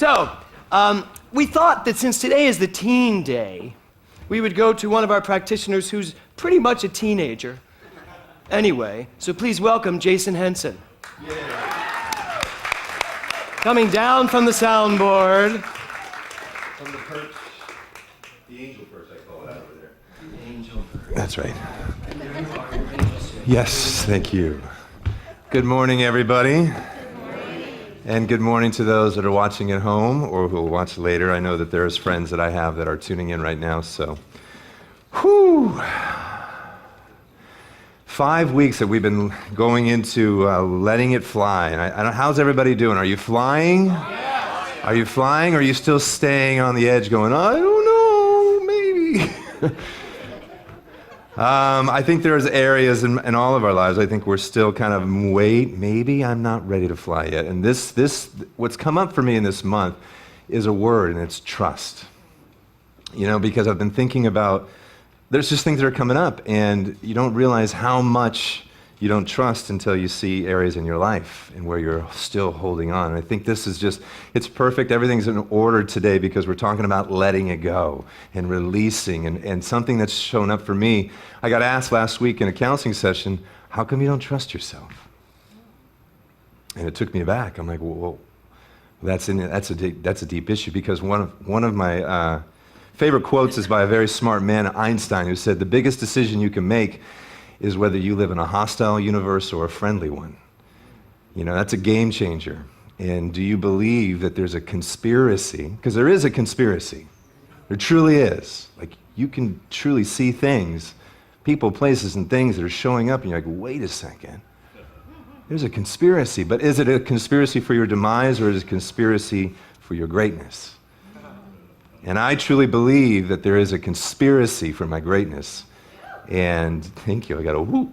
So, we thought that since today is the teen day, we would go to one of our practitioners who's pretty much a teenager. Anyway, so please welcome Jason Henson. Yeah. Coming down from the soundboard. From the perch, the angel perch, I call it out over there. The angel perch. That's right. Yes, thank you. Good morning, everybody. And good morning to those that are watching at home or who will watch later. I know that there's friends that I have that are tuning in right now, so. Whew. 5 weeks that we've been going into letting it fly. And how's everybody doing? Are you flying? Yes. Are you flying, or are you still staying on the edge going, I don't know, maybe? I think there's areas in all of our lives, I think we're still kind of, maybe I'm not ready to fly yet. And what's come up for me in this month is a word, and it's trust. You know, because I've been thinking about, there's just things that are coming up, and you don't realize how much you don't trust until you see areas in your life and where you're still holding on. And I think this is just, it's perfect. Everything's in order today because we're talking about letting it go and releasing. And something that's shown up for me, I got asked last week in a counseling session, how come you don't trust yourself? And it took me aback. I'm like, well, that's a deep issue, because one of my favorite quotes is by a very smart man, Einstein, who said, the biggest decision you can make is whether you live in a hostile universe or a friendly one. You know, that's a game changer. And do you believe that there's a conspiracy? Because there is a conspiracy. There truly is. Like, you can truly see things, people, places, and things that are showing up, and you're like, wait a second. There's a conspiracy. But is it a conspiracy for your demise, or is it a conspiracy for your greatness? And I truly believe that there is a conspiracy for my greatness. And thank you, I got a whoop.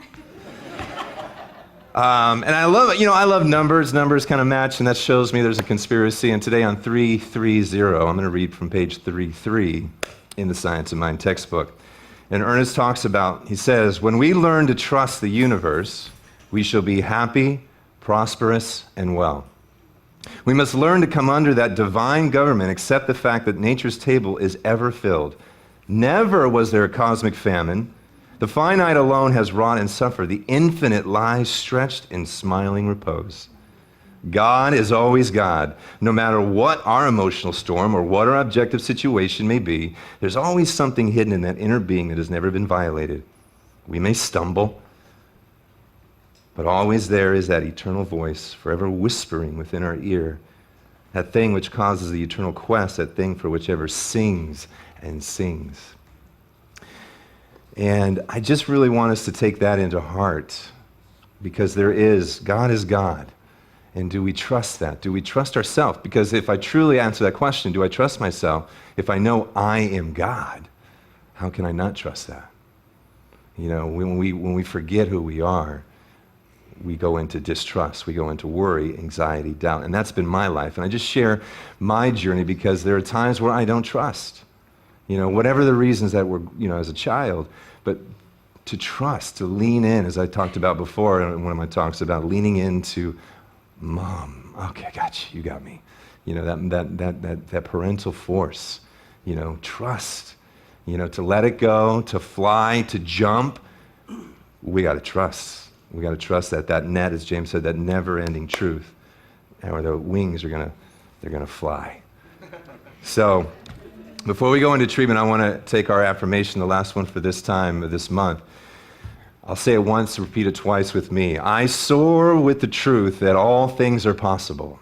And I love numbers. Numbers kind of match, and that shows me there's a conspiracy. And today on 330, I'm going to read from page 33 in the Science of Mind textbook. And Ernest talks about, he says, when we learn to trust the universe, we shall be happy, prosperous, and well. We must learn to come under that divine government, accept the fact that nature's table is ever filled. Never was there a cosmic famine. The finite alone has wrought and suffered. The infinite lies stretched in smiling repose. God is always God. No matter what our emotional storm or what our objective situation may be, there's always something hidden in that inner being that has never been violated. We may stumble, but always there is that eternal voice forever whispering within our ear, that thing which causes the eternal quest, that thing for which ever sings and sings. And I just really want us to take that into heart, because God is God. And do we trust that? Do we trust ourselves? Because if I truly answer that question, do I trust myself? If I know I am God, how can I not trust that? You know, when we forget who we are, we go into distrust, we go into worry, anxiety, doubt. And that's been my life. And I just share my journey because there are times where I don't trust. You know, whatever the reasons that were, you know, as a child, but to trust, to lean in, as I talked about before in one of my talks about leaning into, Mom, okay, I got you, you got me. You know, that parental force, you know, trust, you know, to let it go, to fly, to jump. We got to trust. We got to trust that net, as James said, that never-ending truth, or the wings are they're gonna fly. So, before we go into treatment, I want to take our affirmation, the last one for this time of this month. I'll say it once, repeat it twice with me. I soar with the truth that all things are possible.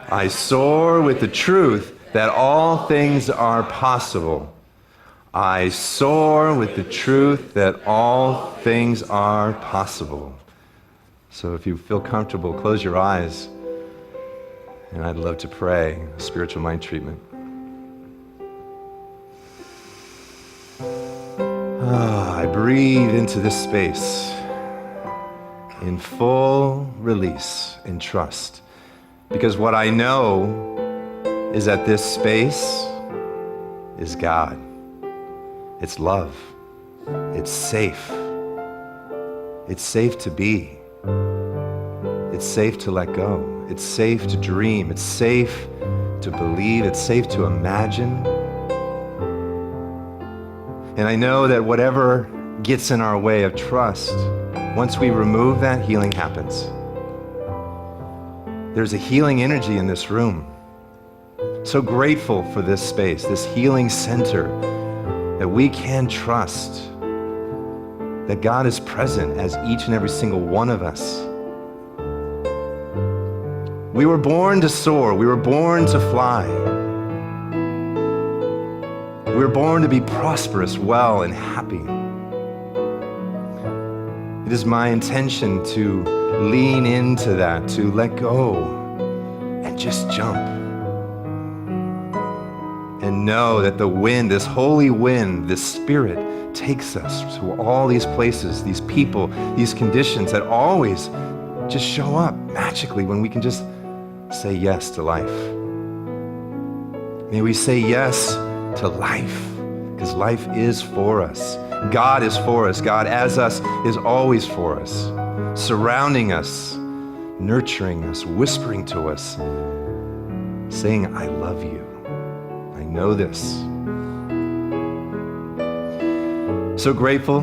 I soar with the truth that all things are possible. I soar with the truth that all things are possible. So if you feel comfortable, close your eyes, and I'd love to pray a spiritual mind treatment. I breathe into this space in full release and trust, because what I know is that this space is God. It's love. It's safe. It's safe to be. It's safe to let go. It's safe to dream. It's safe to believe, it's safe to imagine. And I know that whatever gets in our way of trust, once we remove that, healing happens. There's a healing energy in this room. So grateful for this space, this healing center, that we can trust that God is present as each and every single one of us. We were born to soar. We were born to fly. We were born to be prosperous, well, and happy. It is my intention to lean into that, to let go and just jump. And know that the wind, this holy wind, this spirit takes us to all these places, these people, these conditions that always just show up magically when we can just say yes to life. May we say yes to life, because life is for us. God is for us. God as us is always for us, surrounding us, nurturing us, whispering to us, saying, I love you. I know this. So grateful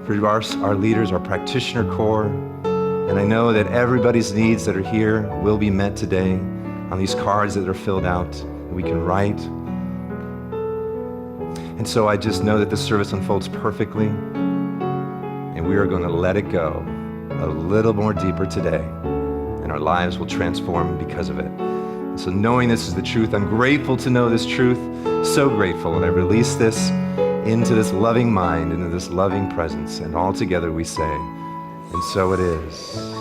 for our leaders, our practitioner core, and I know that everybody's needs that are here will be met today on these cards that are filled out that we can write. And so I just know that this service unfolds perfectly, and we are going to let it go a little more deeper today, and our lives will transform because of it. So knowing this is the truth, I'm grateful to know this truth, so grateful, and I release this into this loving mind, into this loving presence, and all together we say, and so it is.